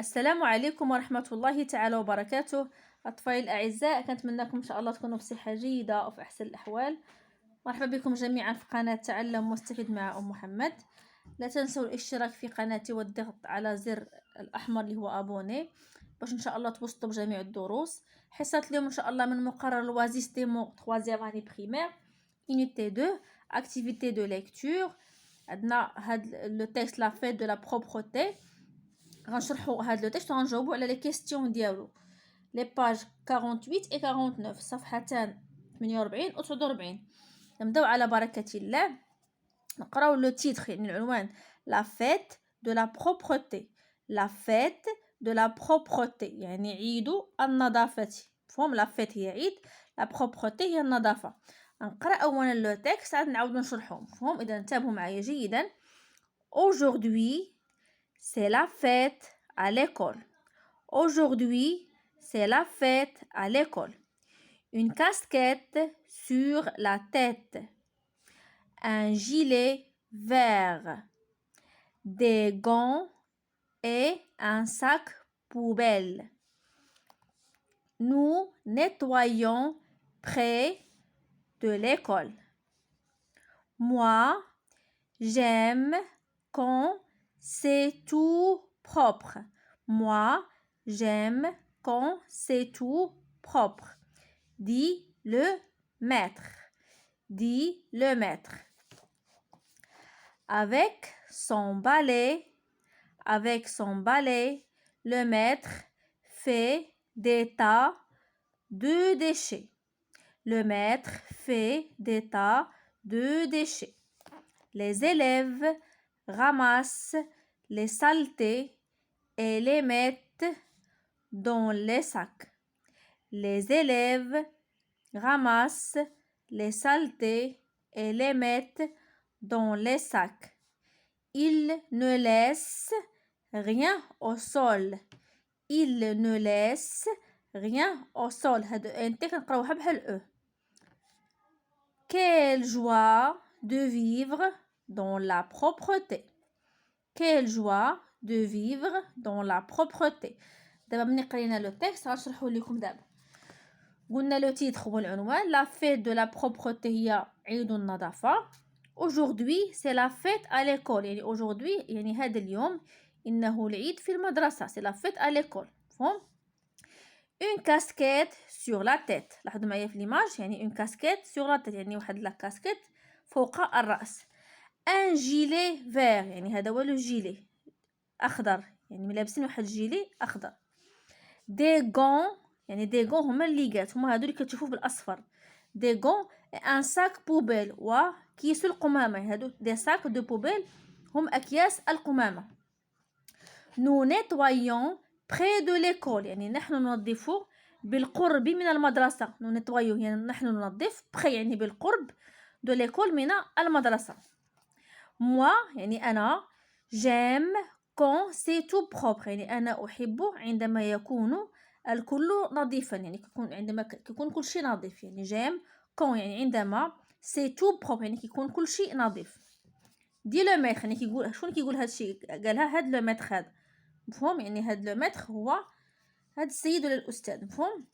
السلام عليكم ورحمة الله تعالى وبركاته. أطفالي الأعزاء، كنتمنىكم إن شاء الله تكونوا بصحة جيدة وفي أحسن الأحوال. مرحبا بكم جميعا في قناة تعلم واستفيد مع أم محمد. لا تنسوا الاشتراك في قناتي والضغط على زر الأحمر اللي هو أبوني باش إن شاء الله توصلوا بجميع الدروس. حصة اليوم إن شاء الله من مقرر لوازيستيمو 3e année primaire unité 2 activité de lecture. عندنا هاد لو تيكست لا فيت دو لا بروبرتي. غنشرحوا هاد لو تيكست وغنجاوبوا على لي كيستيون ديالو. لي باج 48 و 49 صفحتان 48 و 49. نبداو على بركة الله. نقراو لو تيتر يعني العنوان لا فيت دو لا بروبرتي. لا فيت دو لا بروبرتي يعني عيد النظافة. مفهوم؟ لا فيت هي عيد، لا بروبرتي هي النظافة. نقرا اولا لو تيكست عاد نعاود نشرحو. مفهوم؟ اذا انتبهوا معايا جيدا. Aujourd'hui, c'est la fête à l'école. Aujourd'hui, c'est la fête à l'école. Une casquette sur la tête. Un gilet vert. Des gants et un sac poubelle. Nous nettoyons près de l'école. Moi, j'aime quand c'est tout propre. Moi, j'aime quand c'est tout propre. Dit le maître. Dit le maître. Avec son balai, le maître fait des tas de déchets. Le maître fait des tas de déchets. Les élèves ramassent les saletés et les mettent dans les sacs. Les élèves ramassent les saletés et les mettent dans les sacs. Ils ne laissent rien au sol. Ils ne laissent rien au sol. هاد انت كنقراوها بحال او. Quelle joie de vivre dans la propreté. Quelle joie de vivre dans la propreté. دابا ملي قرينا لو تيكست غنشرحو لكم دابا. قلنا لو تيتر هو العنوان لا فيت دو لا بروبرتي هي عيد النظافة. Aujourd'hui c'est la fête à l'école يعني aujourd'hui يعني هذا اليوم إنه العيد في المدرسة. c'est la fête à l'école. فهم؟ une casquette sur la tête. لاحظوا معايا في ليماج يعني une casquette sur la tête يعني واحد لا كاسكيت فوق الرأس. ان جيلي فير يعني هذا هو لو جيلي اخضر يعني ملابسين واحد الجيلي اخضر. دي غون يعني دي غون هما الليغات هما هادو اللي كتشوفوه بالاصفر. دي غون ان ساك بوبيل وكيس القمامه. هادو دي ساك دو بوبيل هم اكياس القمامه. نو نيتوايون بري دو ليكول يعني نحن ننظف بالقرب من المدرسه. نو نيتوايو يعني نحن ننظف بري يعني بالقرب دو ليكول من المدرسه. moi يعني أنا j'aime quand c'est tout propre يعني أنا أحب عندما يكون الكل نظيفا يعني عندما يكون كل شيء نظيف يعني j'aime quand يعني عندما c'est tout propre يعني كيكون كل شيء نظيف. دي لو ميتر يعني كيقول شكون كيقول هذا الشيء قالها هاد لو ميتر هذا. مفهوم؟ يعني هاد لو ميتر هو هاد السيد ولا الأستاذ. مفهوم؟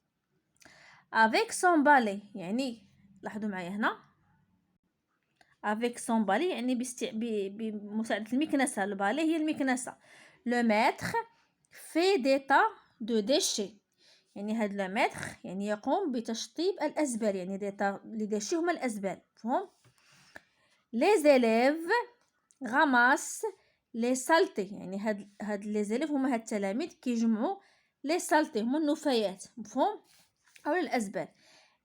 avec son balai يعني لاحظوا معايا هنا avec son balai يعني بمساعدة المكنسة. البالي هي المكنسة. le maître fait des tas de déchets يعني هاد le maître يعني يقوم بتشطيب الأزبال يعني des tas les déchets هما الأزبال. فهم؟ les élèves ramassent les saletés يعني هاد les élèves هما هاد التلاميذ كيجمعوا les saletés هما النفايات. مفهوم؟ أو الأزبال.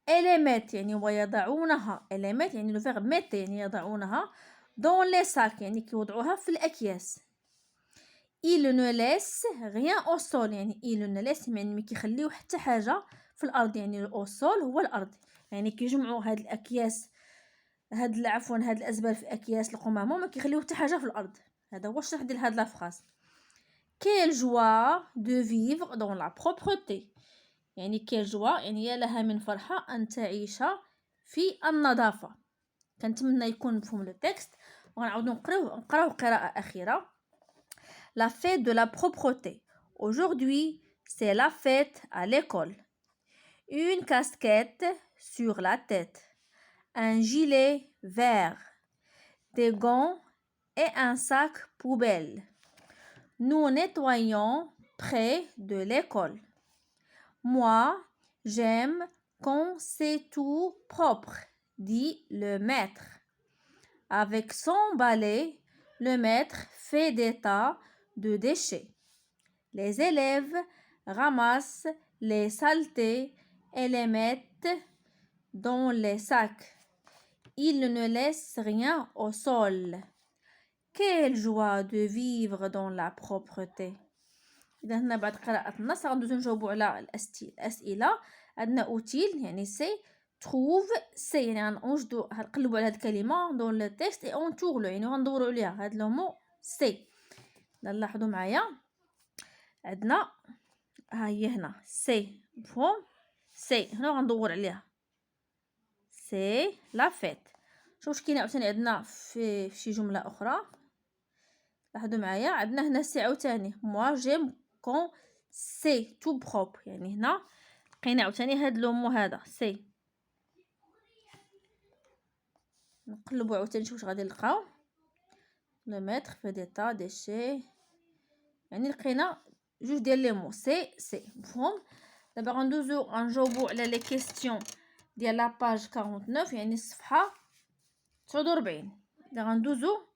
إليمات يعني ويضعونها. إليمات يعني لو فيرب ميت يعني يضعونها. دون لي ساك يعني كيوضعوها في الأكياس. il ne laisse rien au sol يعني il ne laisse يعني ما كيخليو حتى حاجة في الأرض يعني au sol هو الأرض يعني كيجمعوا هاد الأكياس هاد الأزبال في أكياس القمامة وما كيخليو حتى حاجة في الأرض. هذا هو الشرح ديال هاد لافراز. quelle joie de vivre dans la propreté يعني كيل جوا يعني يا لها من فرحة أن تعيش في النظافة. كنتمنى يكون مفهوم لو تكست وغنعاودو نقراو قراءة أخيرة. لا فيت دو لا بروبرتي. Aujourd'hui, c'est la fête à l'école. Une casquette sur la tête. Un gilet vert. Des gants et un sac poubelle. Nous nettoyons près de l'école. Moi, j'aime quand c'est tout propre, dit le maître. Avec son balai, le maître fait des tas de déchets. Les élèves ramassent les saletés et les mettent dans les sacs. Ils ne laissent rien au sol. Quelle joie de vivre dans la propreté. إذا هنا بعد قراءة النص غندوزو نجاوبو على الأسئلة. عندنا أوتيل يعني سي تروف سي يعني غنوجدو نقلبو على هاد الكلمة دون لو تيكست اي اونتورلو يعني غندورو عليها هاد لو مو سي. نلاحظو معايا عندنا ها هي هنا سي مفهوم سي هنا غندور عليها سي لا فيت. شوف كاين عاوتاني عندنا في شي جملة أخرى. لاحظوا معايا عندنا هنا سي عاوتاني موا جيم كون سي تو بروب يعني هنا لقينا عاوتاني هاد لو مو هذا سي. نقلبوا عاوتاني نشوف واش غادي نلقاو. لو ميتر في دي تا ديشي يعني لقينا جوج ديال لي مو سي سي مفهوم. دابا غندوزو غنجاوبو على لي كيستيون ديال لا باج 49 يعني الصفحه 49. غندوزو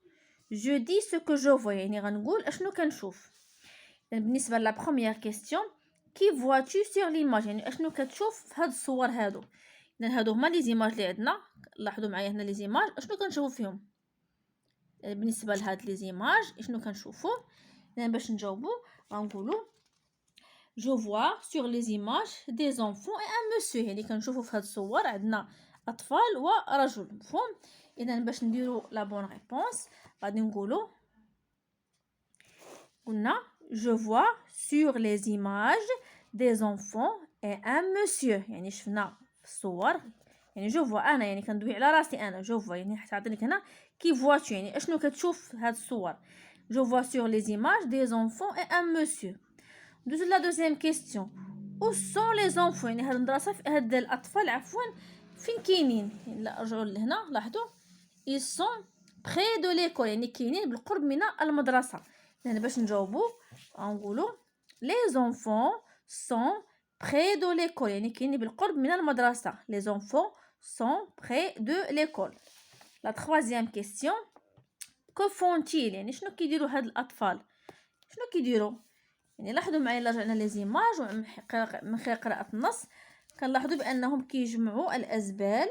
je dis ce que je vois يعني غنقول اشنو كنشوف. بالنسبه لا بروميير كيستيون كي vois-tu sur l'image يعني اشنو كتشوف في هاد الصور هادو. اذا هادو هما لي زيماج اللي عندنا. لاحظوا معايا هنا لي زيماج اشنو كنشوفوا فيهم. بالنسبه لهاد لي زيماج اشنو كنشوفوا. اذا باش نجاوبوا غنقولوا je vois sur les images des enfants et un monsieur يعني كنشوفوا في هاد الصور عندنا اطفال ورجل مفهوم. اذا باش نديروا لا بون ريبونس غادي نقولوا قلنا je vois sur les images des enfants et un monsieur يعني شفنا في الصور يعني جو فوا انا يعني كندوي على راسي انا جو فوا يعني حتى عطينيك هنا كي فواتو يعني اشنو كتشوف هاد الصور. جو فوا sur les images des enfants et un monsieur. دوزو لا دوزيام كيستيون où sont les enfants يعني هاد المدرسه هاد الاطفال عفوا فين كاينين. يعني لا رجعوا لهنا لاحظوا ils sont près de l'école يعني كاينين بالقرب من المدرسه. يعني باش نجاوبوا غنقولوا les enfants sont près de l'école يعني كاينين بالقرب من المدرسه. les enfants sont près de l'école. la troisième question que font-ils يعني شنو كيديروا هاد الاطفال شنو كيديروا. يعني لاحظوا معايا الا رجعنا لي زيماج من خلال قراءه النص كنلاحظوا بانهم كيجمعوا الازبال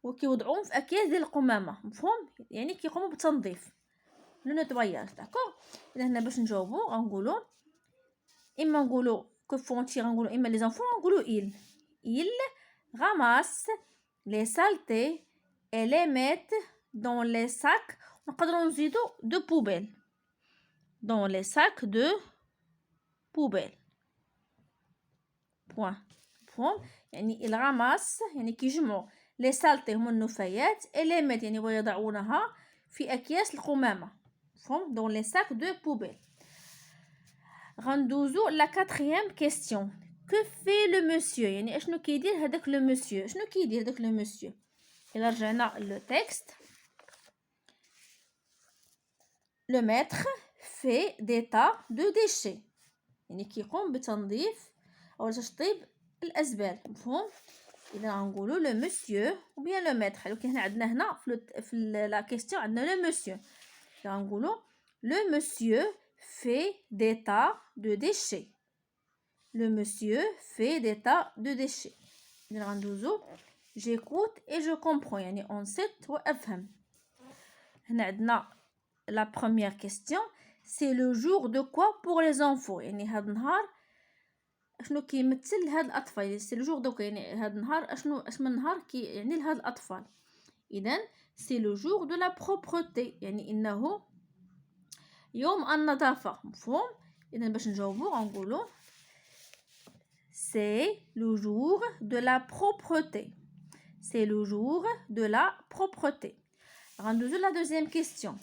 وكيوضعوهم في اكياس ديال القمامه مفهوم يعني كيقوموا بالتنظيف لو نيتواياج داكوغ. اذا هنا باش نجاوبوا غنقولوا اما نقولوا que font-ils غنقولوا اما لي زانفون غنقولوا ils ramassent les saletés et les mettent dans les sacs. نقدروا نزيدوا de poubelle dans les sacs de poubelle point مفهوم. يعني ils ramassent يعني كيجمعوا les saletés هما النفايات et les mettent يعني ويضعونها في اكياس القمامه مفهوم dans les sacs de poubelle. غندوزو لا كاتريام كيستيون que fait le monsieur يعني اشنو كيدير هذاك لو مسيو شنو كيدير هذاك لو مسيو. الا رجعنا لو تكست le maître fait des tas de déchets يعني كيقوم بتنظيف او تشطيب الازبال مفهوم. اذا غنقولوا لو مسيو ou bien le maître ولكن هنا عندنا هنا في لا كيستيون عندنا لو مسيو. غنقولوا le monsieur fait des tas de déchets. Le monsieur fait des tas de déchets. إذا غندوزو j'écoute et je comprends يعني أنصت وأفهم. هنا عندنا la première question c'est le jour de quoi pour les enfants يعني هاد النهار اشنو كيمثل لهاد الاطفال. سي لو جور دوك يعني هاد النهار اشنو اسم النهار كي يعني لهاد الاطفال. اذا سي لو جور دو لا بروبرتي يعني انه يوم النظافه مفهوم. اذا باش نجاوبو غنقولوا c'est le jour de la propreté. C'est le jour de la propreté. غندوزو لا دوزيام كيستيون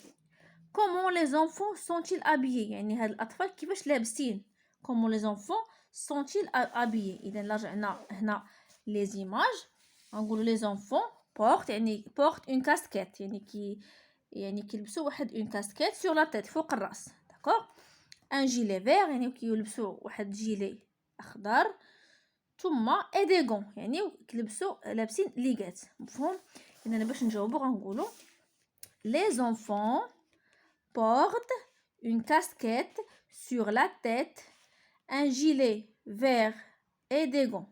comment les enfants sont-ils habillés يعني هاد الاطفال كيفاش لابسين comment les enfants sont-ils habillés. إذا رجعنا هنا les images نقولوا les enfants portent une casquette يعني كيلبسوا واحد une casquette sur la tête فوق الراس. d'accord. un gilet vert يعني كيلبسوا واحد جيلي اخضر. ثم et des gants يعني كيلبسوا لابسين ليغات. مفهوم. اذا باش نجاوبوا غنقولوا les enfants portent une casquette sur la tête, un gilet vert et des gants.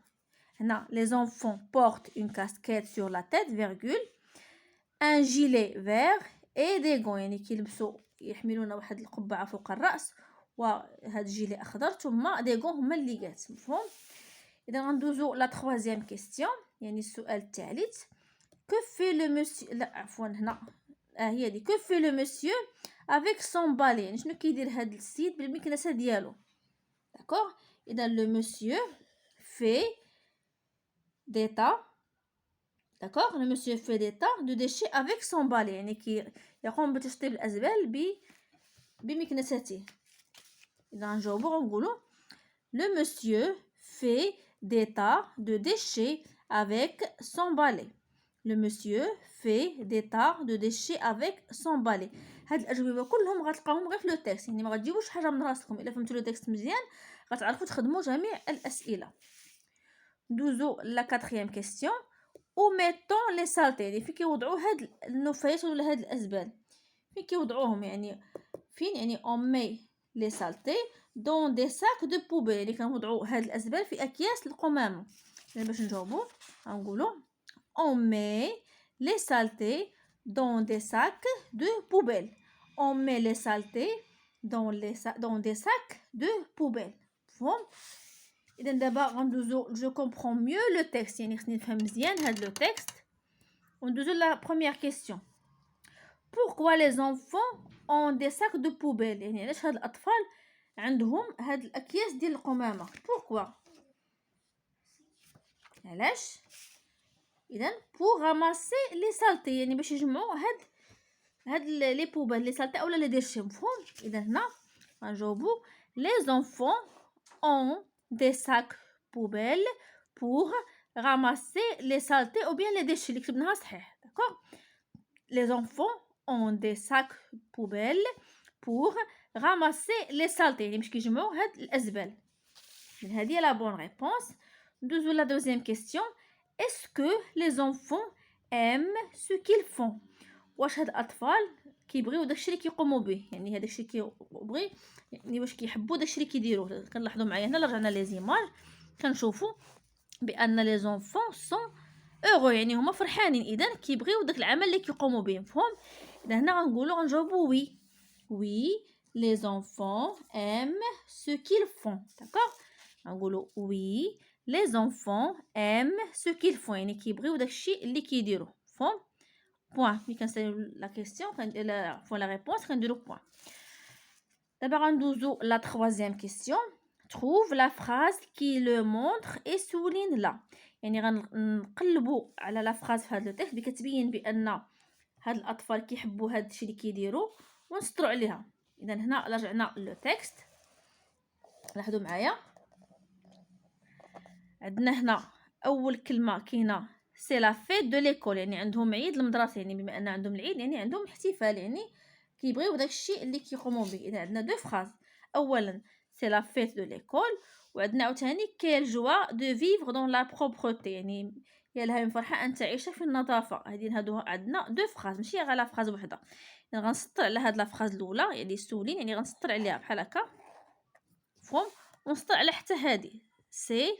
هنا les enfants portent une casquette sur la tête virgule un gilet vert et des gants يعني كيلبسوا يحملون واحد القبعه فوق الراس وهذا الجيلي اخضر ثم دي غون هما الليغات. مفهوم. اذا غندوزو لا 3 كيستيون يعني السؤال الثالث. que fait le monsieur لا عفوا هنا هي دي que fait le monsieur avec son balai يعني شنو كيدير هذا السيد بالمكنسه ديالو. داكوغ. اذا le monsieur fait des tas. d'accord. le monsieur fait des tas de déchets avec son balai يعني يقوم بتشطيب الازبال بمكنسته. إذا نجاوبو غنقولو le monsieur fait des tas de déchets avec son balai. le monsieur fait des tas de déchets avec son balai. هاد الأجوبة كلهم غتلقاوهم غير في لو تكست يعني ما غتجيبوش حاجة من راسكم. إلا فهمتوا لو تكست مزيان غتعرفوا تخدموا جميع الأسئلة. دوزو لا 4 كيستيون. où mettons les saletés يعني فين كيوضعوا هاد النفايات ولا هاد الأزبال فين كيوضعوهم يعني فين يعني on met les saletés dans des sacs de poubelle يعني كنوضعوا هاد الأزبال في أكياس القمامة. يعني باش نجاوبوا غنقولوا on met les saletés dans des sacs de poubelle. on met les saletés dans des sacs de poubelle. مفهوم. إذا دابا غندوزو جو كومبرون ميو لو تكست يعني خصني نفهم مزيان هاد لو تكست. وندوزو لا بروميير كيسيون. pourquoi les enfants ont des sacs de poubelle يعني علاش هاد الأطفال عندهم هاد الأكياس ديال القمامة. pourquoi علاش. إذا pour ramasser les saletés يعني باش يجمعوا هاد لي بوبال لي سالتي اولا لي ديشي. مفهوم. إذا هنا غنجاوبو les enfants ont des sacs poubelles pour ramasser les saletés ou bien les déchets اللي كتبناها صحيح. d'accord. les enfants ont des sacs poubelles pour ramasser les saletés يعني باش كيجمعوا هاد الأزبال. هذه هي لا بون ريبونس. دوزو لا دوزيام كيسيون. est-ce que les enfants aiment ce qu'ils font. واش هاد الأطفال كيبغيو داكشي اللي كيقوموا به يعني هذاك الشيء كيبغي يعني واش كيحبوا داكشي اللي كيديروه. كنلاحظوا معايا هنا رجعنا لي زيماج كنشوفوا بان لي زونفون سون heureux يعني هما فرحانين اذا كيبغيو داك العمل اللي كيقوموا به. مفهوم. اذا هنا غنقولوا غنجاوبوا وي. oui les enfants aiment ce qu'ils font. d'accord. غنقولوا oui les enfants aiment ce qu'ils font يعني كيبغيو داكشي اللي كيديروا. مفهوم. point ملي كنساليو لا كيسيون لا ريبونس كنديرو point. دابا غندوزو لا 3 كيسيون. trouve la phrase qui le montre et souligne là يعني غنقلبوا على لا فراز في هذا لو تكست اللي كتبين بان هاد الاطفال كيحبوا هاد الشيء اللي كيديروا ونسطروا عليها. اذا هنا رجعنا لو تكست. لاحظوا معايا عندنا هنا اول كلمه كاينه سي لا فيت دو ليكول يعني عندهم عيد المدرسه يعني بما ان عندهم العيد يعني عندهم احتفال يعني كيبغيو داك الشيء اللي كيقوموا به. اذا عندنا دو فراز. اولا سي لا فيت دو ليكول وعندنا عاوتاني كيل جوا دو فيفر دون لا بروبرتي يعني يا لها من فرحه ان تعيش في النظافه. هادو عندنا دو فراز ماشي غير لا فراز وحده. يعني غنسطر على هاد لا فراز الاولى يعني سولين يعني غنسطر عليها بحال هكا. مفهوم. ونسطر على حتى هادي سي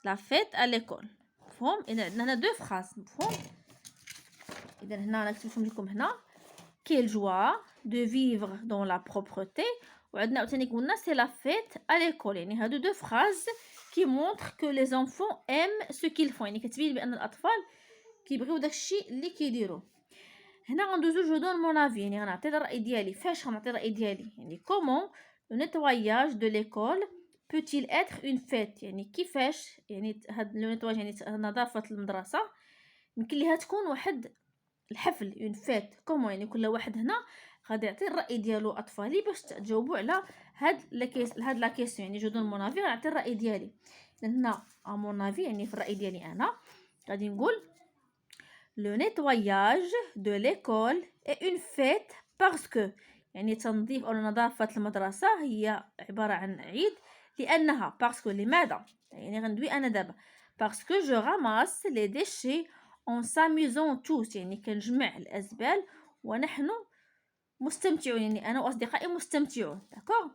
لا فيت ا ليكول. مفهوم. اذا عندنا هنا دو فراز. مفهوم. اذا هنا نكتبهم لكم هنا كيل جوا دو فيفر دون لا بروبرتي وعندنا عاوتاني قلنا سي لا فيت ا ليكول يعني هادو دو فراز كي مونطر كو لي زونفون ام سو كيل فون يعني كتبين بان الاطفال كيبغيو داكشي اللي كيديروا. هنا غندوزو جو دون مون افي يعني غنعطي الراي ديالي. فاش غنعطي الراي ديالي يعني كومون لو نيتواياج دو ليكول peut-il être une fête يعني كيفاش يعني هاد لو نيتواج يعني نظافه المدرسه يمكن ليها تكون واحد الحفل اون فيت كومون يعني كل واحد هنا غادي يعطي الرأي ديالو أطفالي باش تجاوبوا على هاد لا كيسيون. يعني جو دون مون افي، غنعطي الرأي ديالي. هنا مون افي يعني في الرأي ديالي أنا غادي نقول لو نيتواياج دو ليكول اي اون فيت باسكو، يعني تنظيف أو نظافة المدرسة هي عبارة عن عيد لأنها باسكو. لماذا؟ يعني غندوي أنا دابا باسكو جو راماس لي ديشي اون ساميزون توس، يعني كنجمع الأزبال ونحن مستمتعون، يعني أنا وأصدقائي مستمتعون. داكوغ.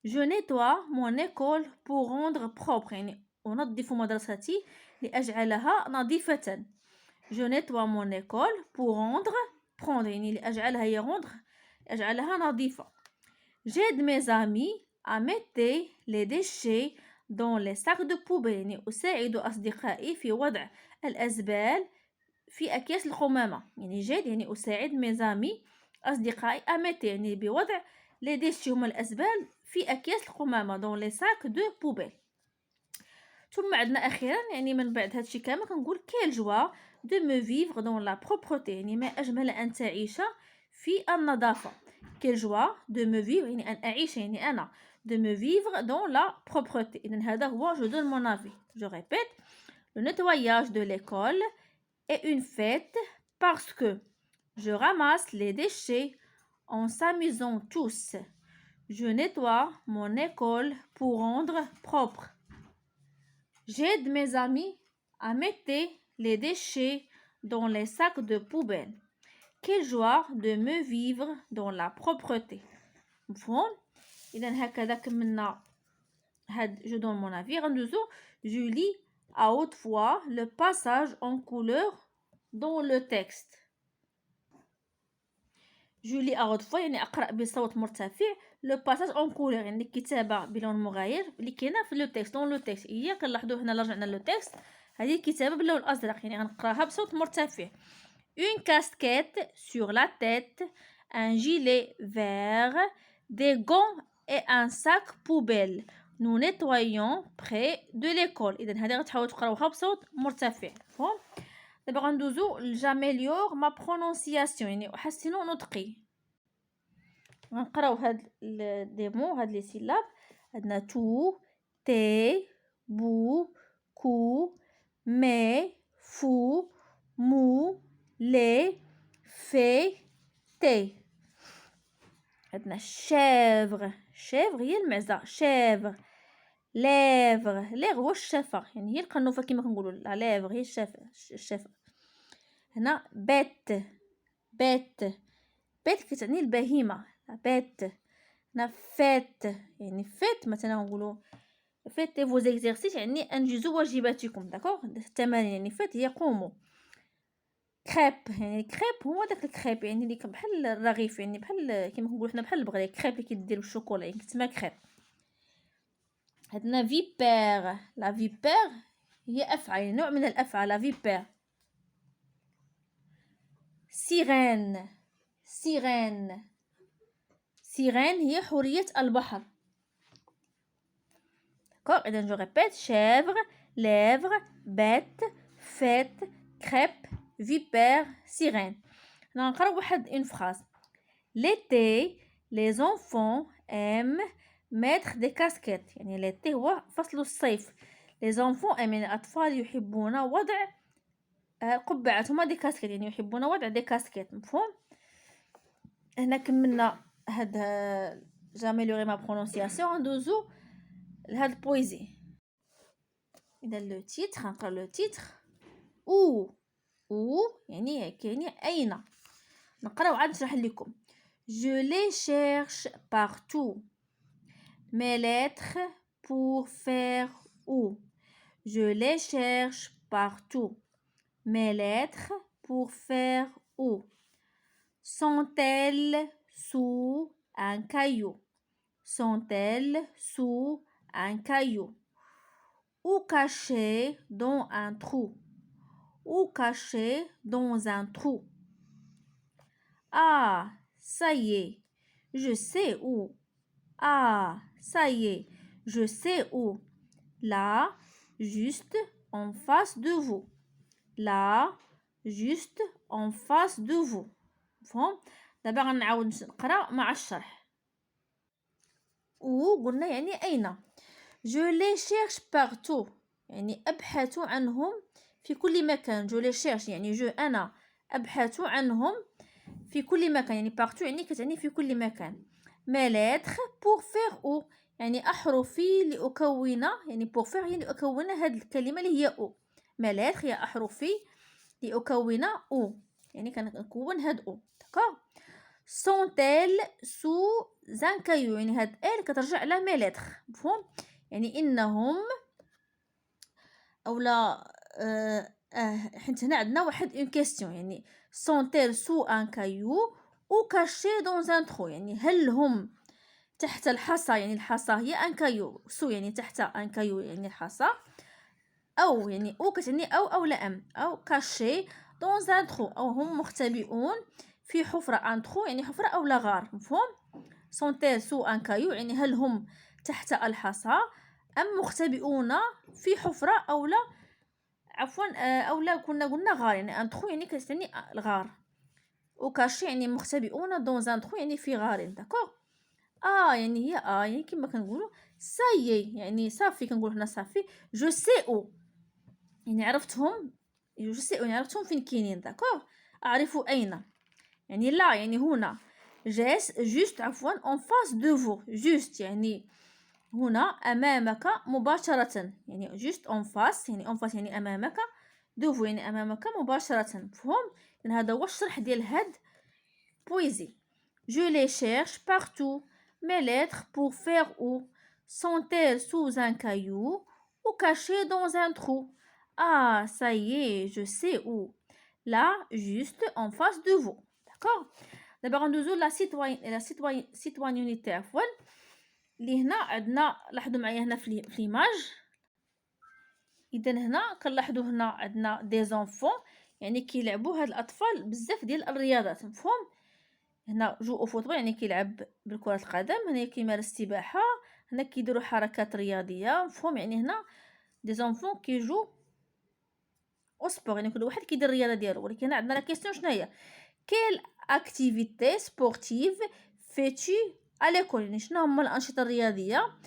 جو نيتوا مون ايكول بور روندر بروبر، يعني أنظف مدرستي لأجعلها نظيفة. جو نيتوا مون ايكول بور روندر بروندر، يعني لأجعلها هي روندر أجعلها نظيفة. جيد مي زامي à mettre les déchets dans les sacs de poubelle، يعني أساعد أصدقائي في وضع الأزبال في أكياس القمامة. يعني جيد يعني أساعد مي زامي أصدقائي à mettre يعني بوضع les déchets هما الأزبال في أكياس القمامة dans les sacs de poubelle. ثم عندنا أخيرا يعني من بعد هادشي كامل كنقول quelle joie de me vivre dans la propreté، يعني ما أجمل أن تعيش في النظافة. quelle joie de me vivre يعني أن أعيش يعني أنا de me vivre dans la propreté. إذن هذا هو je donne mon avis. Je répète, le nettoyage de l'école est une fête parce que je ramasse les déchets en s'amusant tous. Je nettoie mon école pour rendre propre. J'aide mes amis à mettre les déchets dans les sacs de poubelle. Quelle joie de me vivre dans la propreté. مفهوم؟ إذا هكذا كملنا هاد جو دون مون افي. غندوزو je lis à haute voix le passage en couleur dans le texte. je lis à haute voix يعني أقرأ بصوت مرتفع لو باساج اون كولور يعني الكتابه بلون مغاير اللي كاينه في لو تيكست. دون لو تيكست هي كنلاحظوا هنا رجعنا لو تيكست، هذه الكتابه باللون الازرق يعني غنقراها بصوت مرتفع. une casquette sur la tête, un gilet vert, des gants et un sac poubelle. nous nettoyons près de l'école. اذا هذه غتحاولوا تقراوها بصوت مرتفع. فهم؟ دابا غندوزو j'améliore ma prononciation يعني احسن نطقي. غنقراو هاد دي مو هاد لي سيلاب. عندنا تو، تي، بو، كو، مي، فو، مو، لي، في، تي. عندنا شيفغ، شيفغ هي المعزة، شيفغ. ليفغ، ليغ هو الشفة يعني هي القنوفة كما كنقولوا، لا ليفغ هي الشفة. هنا بيت، بيت، بيت كتعني البهيمة، بيت. هنا فيت يعني فيت مثلا نقولوا فيت فو زيكزيرسيس يعني انجزوا واجباتكم. داكوغ. التمارين يعني فيت هي قوموا. كريب يعني كريب هو داك الكريب يعني اللي بحال الرغيف يعني بحال كيما كنقولوا حنا بحال البغري كريب اللي كيدير بالشوكولا يعني كتسمى كريب. عندنا فيبير، لا فيبير هي افعى نوع من الافعى لا فيبير. سيرين، سيرين، سيرين هي حورية البحر. داكوغ. إذا جو ريبيت شيفغ، ليفغ، بيت، فيت، كريب، فيبير، سيرين. نقراو واحد اون فراز. l'été les enfants aiment mettre des casquettes يعني l'été هو فصل الصيف. les enfants aiment يعني الأطفال يحبون وضع قبعات هما دي كاسكيت يعني يحبون وضع دي كاسكيت. مفهوم؟ هنا كملنا هاد جاميليوري ما برونونسياسيون. ندوزو لهاد البويزي. إذا لو تيتر غنقرا لو تيتر او يعني كاين أين. نقراو عاد نشرح لكم. je les cherche partout. mes lettres pour faire où. je les cherche partout. mes lettres pour faire où. sont-elles sous un caillou. sont-elles sous un caillou. ou cachées dans un trou. ou cachées dans un trou. ah, ça y est, je sais où. ah, ça y est, je sais où. là, juste en face de vous. là, juste en face de vous. فهم؟ دابا غنعاود نقرا مع الشرح. و قلنا يعني أين. je les cherche partout يعني أبحث عنهم في كل مكان. je les cherche يعني أنا أبحث عنهم في كل مكان، يعني partout يعني كتعني في كل مكان. mes lettres pour faire où يعني أحرفي لأكون، يعني pour faire هي لأكون هاد الكلمة اللي هي أو. mes lettres هي أحرفي لأكون أو، يعني كنكون هاد أو. داكوغ. sont-elles sous un caillou يعني هاد ال كترجع على mes lettres، مفهوم؟ يعني إنهم أولا حيت هنا عندنا واحد اون كيستيون، يعني sont-elles sous un caillou ou cachées dans un trou يعني هل هم تحت الحصى، يعني الحصى هي ان كايو، سو يعني تحت ان كايو يعني الحصى، او يعني او كتعني او لا ام، او كاشي دون ان ترو او هم مختبئون في حفرة. ان ترو يعني حفرة او لا غار، مفهوم؟ سونتيل سو ان كايو يعني هل هم تحت الحصى ام مختبئون في حفرة او لا، عفوا او لا كنا قلنا غار، يعني ان ترو يعني كتعني الغار، او كاشي يعني مختبئون دون ان ترو يعني في غار. داكوغ. يعني هي يعني كما كنقولوا سايي يعني صافي، كنقولوا هنا صافي. جو سي او يعني عرفتهم، جو سي او يعني عرفتهم فين كاينين. داكوغ. اعرف اين يعني لا يعني هنا. جاس جوست عفوا اون فاس دو فو، جوست يعني هنا امامك مباشرة، يعني جوست اون فاس يعني اون فاس يعني امامك، دو فو يعني امامك مباشرة، مفهوم؟ لان هذا هو الشرح ديال هاد بويزي. je les cherche partout. mes lettres pour faire où sont-elles sous un caillou ou cachées dans un trou? Ça y est, je sais où. Là, juste en face de vous. D'accord? D'abord, on a la citoyenneté. عفوا اللي هنا عندنا، لاحظوا معايا هنا في ليماج. اذا هنا كنلاحظوا هنا عندنا دي زونفون، يعني كيلعبوا هاد الاطفال بزاف ديال الرياضات، مفهوم؟ هنا جو او فوتبول يعني كيلعب بالكرة القدم، هنا كيمارس السباحة، هنا كيديروا حركات رياضية، مفهوم؟ يعني هنا دي زونفون كيجو او سبور، يعني كل واحد كيدير الرياضة ديالو. ولكن هنا عندنا لا كيسيون شنو هي؟ كيل اكتيفيتي سبورتيف فيتي ا ليكول، يعني شنو هما الانشطة الرياضية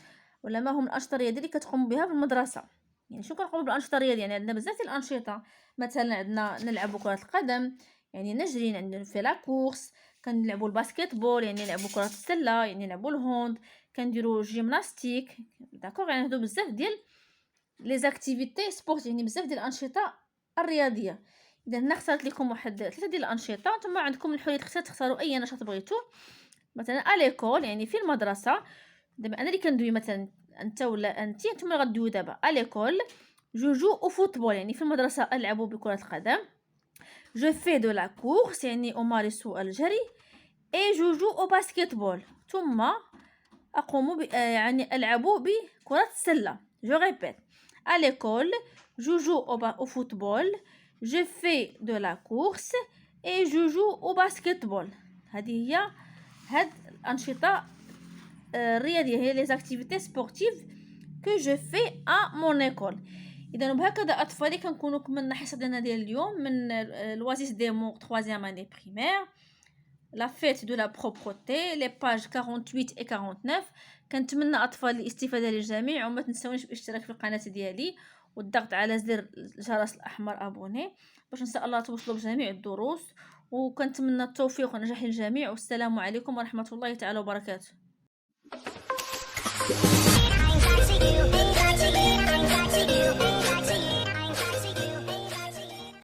ولا ما هم الانشطة الرياضية اللي كتقوم بها في المدرسة. يعني شنو كنقوموا بالانشطة الرياضية؟ يعني عندنا بزاف ديال الانشطة، مثلا عندنا نلعبوا كرة القدم، يعني نجري، عندنا في لا كورس، كنلعبوا الباسكيت بول يعني نلعبوا كرة السلة، يعني نلعبوا الهوند، كنديروا جيمناستيك. داكوغ. يعني هادو بزاف ديال لي زاكتيفيتي سبورت، يعني بزاف ديال الانشطه الرياضيه. اذا هنا اختارت لكم واحد 3 ديال الانشطه، نتوما عندكم الحريه تختاروا اي نشاط بغيتو. مثلا اليكول يعني في المدرسه، دابا انا اللي كندوي مثلا، انت ولا انت، نتوما غدويو دابا اليكول. جو او فوتبول يعني في المدرسه العب بكره القدم. جو في دو لا كورس يعني امارس الجري. اي جو او باسكيت بول ثم اقوم يعني العب بكره السله. جو ريبيت à l'école je joue au football, je fais de la course et je joue au basketball. هذه هي هاد الأنشطة الرياضية، هي les activités sportives que je fais à mon école. إذا بهكذا أطفالي كنكونوا كملنا حصة ديال اليوم من الوازيس ديمو 3e année primaire، la fête de la propreté، les pages 48 et 49. كنتمنى اطفال الاستفاده للجميع، وما تنسونيش بالاشتراك في القناه ديالي والضغط على زر الجرس الاحمر ابوني باش ان شاء الله توصلوا بجميع الدروس. وكنتمنى التوفيق والنجاح للجميع، والسلام عليكم ورحمه الله تعالى وبركاته.